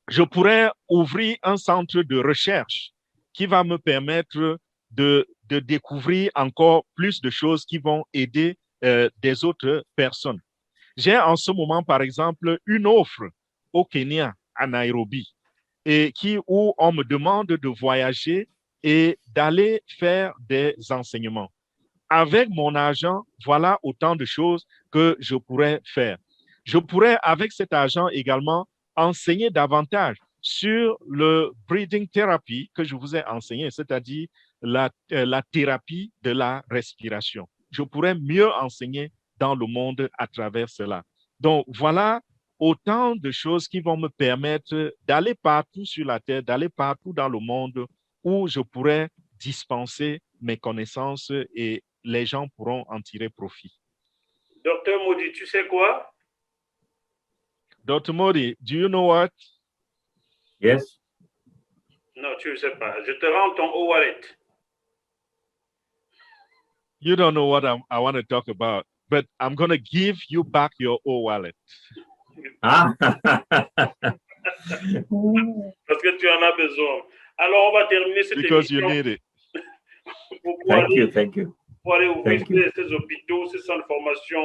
Je pourrais ouvrir un centre de recherche qui va me permettre de découvrir encore plus de choses qui vont aider des autres personnes. J'ai en ce moment, par exemple, une offre au Kenya, à Nairobi, où on me demande de voyager et d'aller faire des enseignements. Avec mon argent, voilà autant de choses que je pourrais faire. Je pourrais, avec cet argent également, enseigner davantage sur le breathing therapy que je vous ai enseigné, c'est-à-dire la thérapie de la respiration. Je pourrais mieux enseigner dans le monde à travers cela. Donc, voilà autant de choses qui vont me permettre d'aller partout sur la terre, d'aller partout dans le monde où je pourrais dispenser mes connaissances et les gens pourront en tirer profit. Docteur Modi, tu sais quoi? Dr. Modi, do you know what? Yes. Non, tu ne sais pas. Je te rends ton e-wallet. You don't know what I want to talk about, but I'm going to give you back your e-wallet. Ah. Parce que tu en as besoin. Alors, on va terminer cette Because émission. you need it. Thank you. Pour aller ouvrir ces hôpitaux, ces centres de formation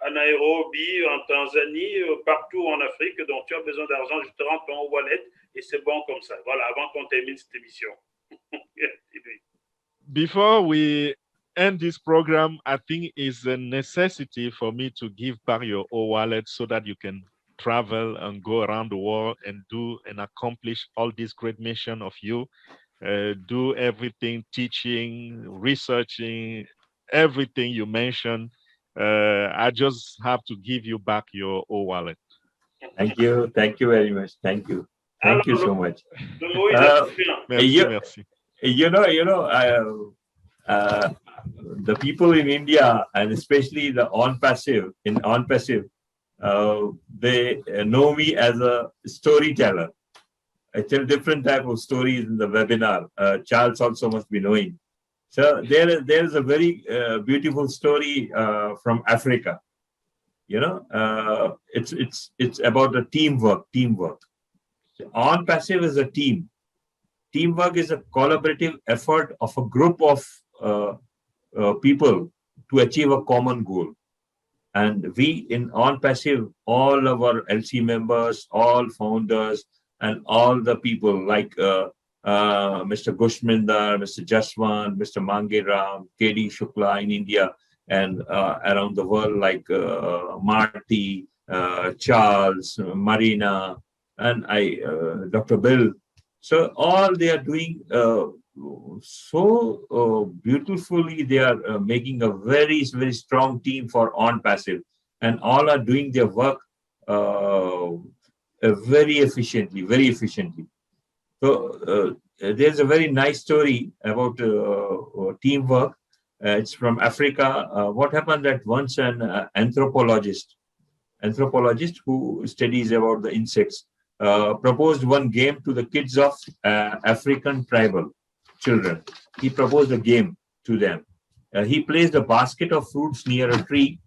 en Nairobi, en Tanzanie, partout en Afrique. Donc, tu as besoin d'argent, je te rends ton wallet et c'est bon comme ça. Voilà, avant qu'on termine cette émission. Before we end this program, I think it's a necessity for me to give back your wallet so that you can travel and go around the world and do and accomplish all this great mission of you. Do everything, teaching, researching, everything you mentioned. I just have to give you back your wallet. Thank you very much. Thank you so much. Merci. You know, the people in India and especially the OnPassive, they know me as a storyteller. I tell different type of stories in the webinar. Charles also must be knowing. So there is a very beautiful story from Africa. You know, it's about the teamwork. OnPassive is a team. Teamwork is a collaborative effort of a group of people to achieve a common goal. And we in OnPassive, all our LC members, all founders, and all the people like Mr. Gushminder, Mr. Jaswant, Mr. Mangeram, KD Shukla in India, and around the world like Marty, Charles, Marina, and Dr. Bill. So all they are doing so beautifully. They are making a very, very strong team for OnPassive, and all are doing their work very efficiently. So there's a very nice story about teamwork. It's from Africa. What happened that once an anthropologist who studies about the insects proposed one game to the kids of African tribal children. He proposed a game to them. He placed a basket of fruits near a tree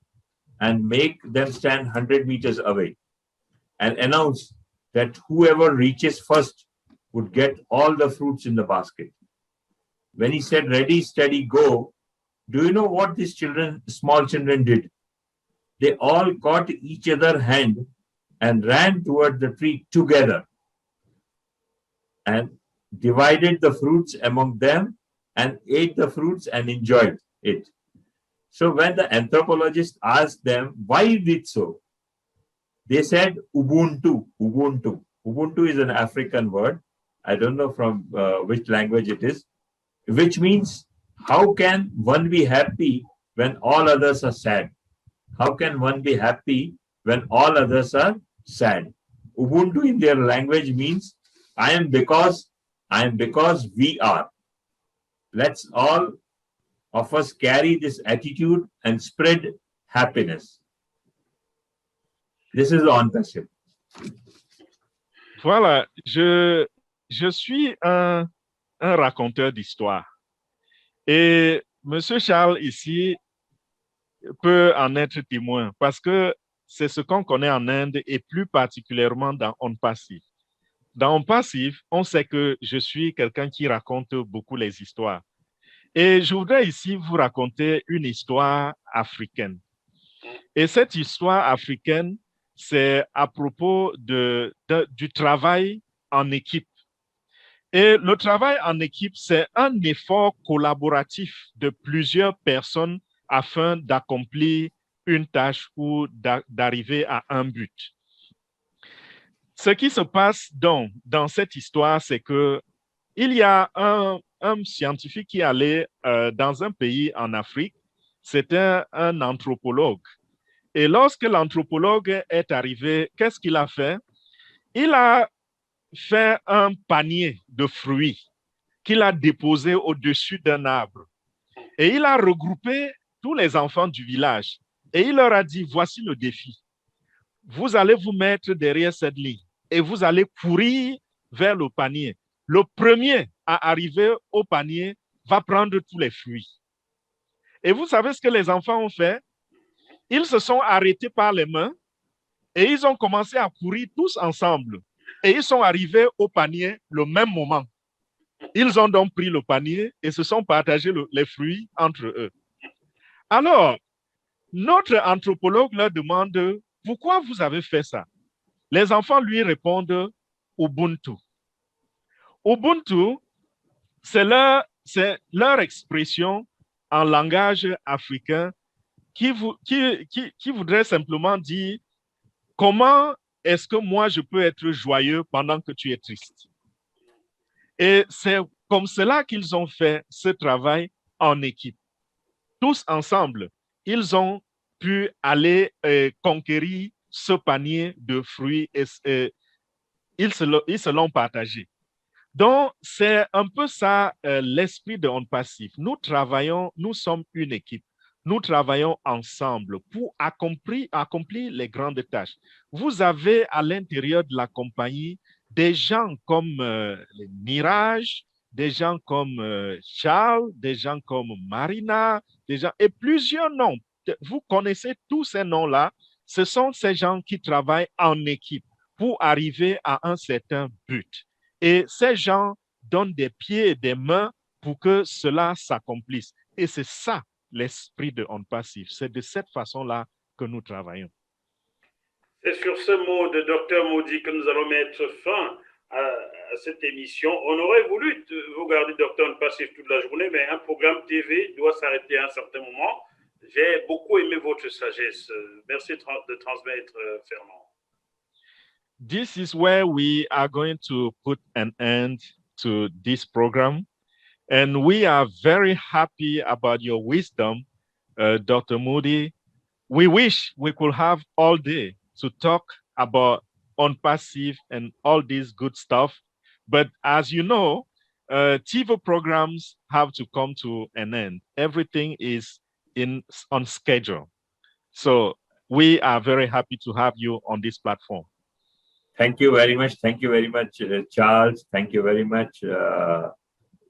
and make them stand 100 meters away and announce that whoever reaches first would get all the fruits in the basket. When he said, ready, steady, go, do you know what these small children did? They all caught each other's hand and ran toward the tree together and divided the fruits among them and ate the fruits and enjoyed it. So when the anthropologist asked them why you did so, they said Ubuntu. Ubuntu. Ubuntu is an African word. I don't know from which language it is, which means how can one be happy when all others are sad? How can one be happy when all others are sad? Ubuntu in their language means I am because we are. Let's all of us carry this attitude and spread happiness. This is the on-passive. Voilà, je suis un raconteur d'histoire. Et Monsieur Charles ici peut en être témoin parce que c'est ce qu'on connaît en Inde et plus particulièrement dans On Passif. Dans On Passif, on sait que je suis quelqu'un qui raconte beaucoup les histoires. Et je voudrais ici vous raconter une histoire africaine. Et cette histoire africaine, c'est à propos du travail en équipe. Et le travail en équipe, c'est un effort collaboratif de plusieurs personnes afin d'accomplir une tâche ou d'arriver à un but. Ce qui se passe donc dans cette histoire, c'est que il y a un scientifique qui allait dans un pays en Afrique. C'était un anthropologue. Et lorsque l'anthropologue est arrivé, qu'est-ce qu'il a fait? Il a fait un panier de fruits qu'il a déposé au-dessus d'un arbre. Et il a regroupé tous les enfants du village. Et il leur a dit, voici le défi. Vous allez vous mettre derrière cette ligne et vous allez courir vers le panier. Le premier à arriver au panier va prendre tous les fruits. Et vous savez ce que les enfants ont fait? Ils se sont arrêtés par les mains et ils ont commencé à courir tous ensemble. Et ils sont arrivés au panier le même moment. Ils ont donc pris le panier et se sont partagés les fruits entre eux. Alors, notre anthropologue leur demande « Pourquoi vous avez fait ça ?» Les enfants lui répondent « Ubuntu ». Ubuntu, c'est leur expression en langage africain qui voudrait simplement dire « Comment est-ce que moi je peux être joyeux pendant que tu es triste ?» Et c'est comme cela qu'ils ont fait ce travail en équipe. Tous ensemble, ils ont pu aller conquérir ce panier de fruits et ils se l'ont partagé. Donc, c'est un peu ça l'esprit de On Passif. Nous sommes une équipe. Nous travaillons ensemble pour accomplir les grandes tâches. Vous avez à l'intérieur de la compagnie des gens comme les Mirage, des gens comme Charles, des gens comme Marina, et plusieurs noms. Vous connaissez tous ces noms-là. Ce sont ces gens qui travaillent en équipe pour arriver à un certain but. Et ces gens donnent des pieds et des mains pour que cela s'accomplisse. Et c'est ça l'esprit de On Passif. C'est de cette façon-là que nous travaillons. C'est sur ce mot de Dr Moody que nous allons mettre fin à cette émission. On aurait voulu vous garder Dr On Passif toute la journée, mais un programme TV doit s'arrêter à un certain moment. J'ai beaucoup aimé votre sagesse. Merci de transmettre, Fernand. This is where we are going to put an end to this program. And we are very happy about your wisdom, Dr. Moody. We wish we could have all day to talk about On Passif and all this good stuff. But as you know, TV programs have to come to an end. Everything is on schedule. So we are very happy to have you on this platform. Thank you very much. Thank you very much, Charles. Thank you very much. Your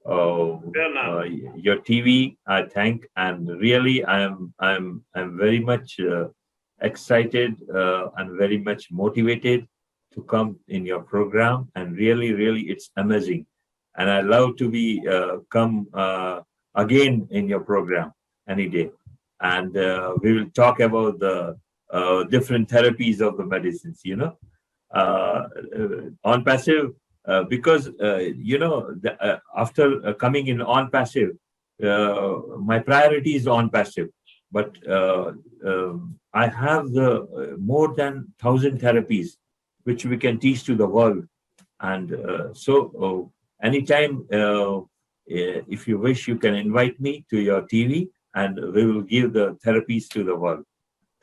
TV, I thank, and really, I'm very much excited and very much motivated to come in your program. And really, it's amazing. And I love to be come again in your program any day. And we will talk about the different therapies of the medicines, on passive, because, after coming in on passive, my priority is on passive, but I have the more than 1,000 therapies which we can teach to the world. And so anytime, if you wish, you can invite me to your TV and we will give the therapies to the world.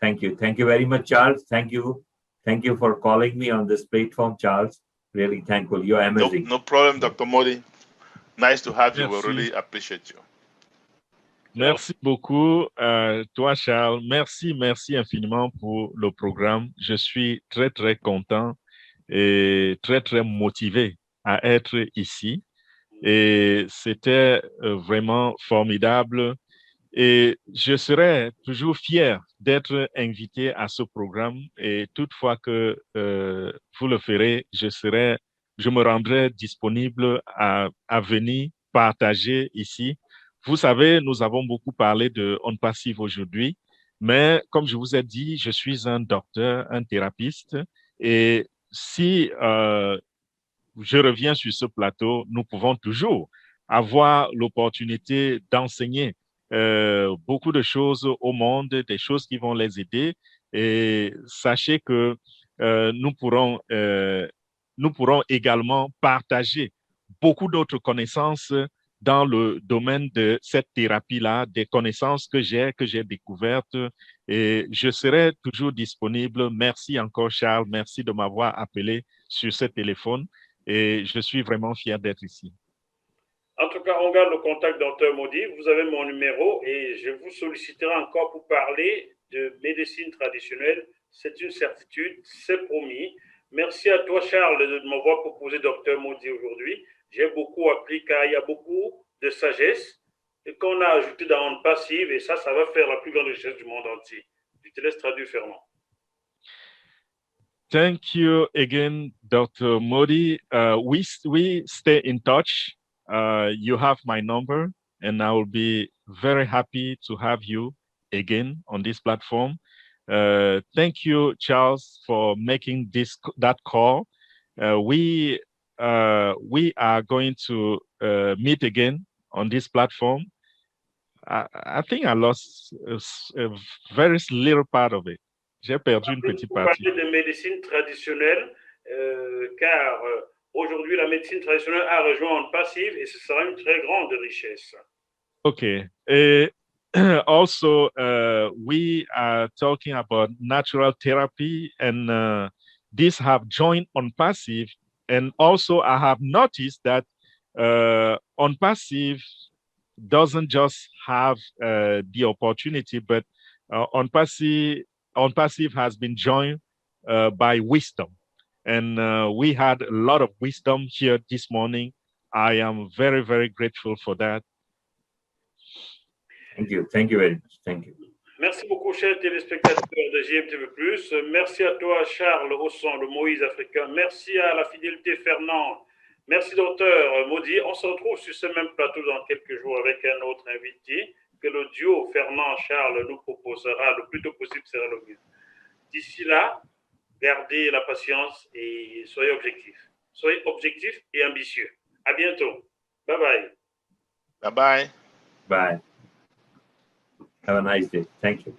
Thank you. Thank you very much, Charles. Thank you. Thank you for calling me on this platform, Charles. Really thankful. You're amazing. No problem, Dr. Modi. Nice to have you. Merci. We really appreciate you. Merci beaucoup, toi, Charles. Merci infiniment pour le programme. Je suis très, très content et très, très motivé à être ici. Et c'était vraiment formidable. Et je serai toujours fier d'être invité à ce programme. Et toutefois que vous le ferez, je me rendrai disponible à venir partager ici. Vous savez, nous avons beaucoup parlé de On Passive aujourd'hui, mais comme je vous ai dit, je suis un docteur, un thérapeute, et si je reviens sur ce plateau, nous pouvons toujours avoir l'opportunité d'enseigner beaucoup de choses au monde, des choses qui vont les aider, et sachez que nous pourrons également partager beaucoup d'autres connaissances dans le domaine de cette thérapie-là, des connaissances que j'ai découvertes, et je serai toujours disponible. Merci encore, Charles. Merci de m'avoir appelé sur ce téléphone et je suis vraiment fier d'être ici. En tout cas, on garde le contact, Dr. Modi. Vous avez mon numéro et je vous solliciterai encore pour parler de médecine traditionnelle. C'est une certitude, c'est promis. Merci à toi, Charles, de m'avoir proposé Dr. Modi aujourd'hui. J'ai beaucoup appris car il y a beaucoup de sagesse qu'on a ajouté dans On Passive et ça va faire la plus grande richesse du monde entier. Je te laisse traduire, Fernand. Thank you again, Dr. Modi. We stay in touch. You have my number and I will be very happy to have you again on this platform. Thank you, Charles, for making that call. We are going to meet again on this platform. I think I lost a very little part of it. J'ai perdu une petite partie. Parler de médecine traditionnelle, car aujourd'hui, la médecine traditionnelle a rejoint On Passive et ce sera une très grande richesse. Okay. Also, we are talking about natural therapy and these have joined On Passive. And also, I have noticed that On Passive doesn't just have the opportunity, but On Passive has been joined by wisdom. And we had a lot of wisdom here this morning. I am very, very grateful for that. Thank you. Thank you very much. Thank you. Merci beaucoup, chers téléspectateurs de JMTV+. Merci à toi, Charles Osson, le Moïse africain. Merci à la fidélité, Fernand. Merci, docteur Modi. On se retrouve sur ce même plateau dans quelques jours avec un autre invité que le duo Fernand-Charles nous proposera le plus tôt possible, sera le mieux. D'ici là, gardez la patience et soyez objectifs. Soyez objectifs et ambitieux. À bientôt. Bye bye. Bye bye. Bye. Have a nice day. Thank you.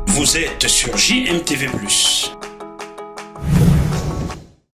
Vous êtes sur JMTV+.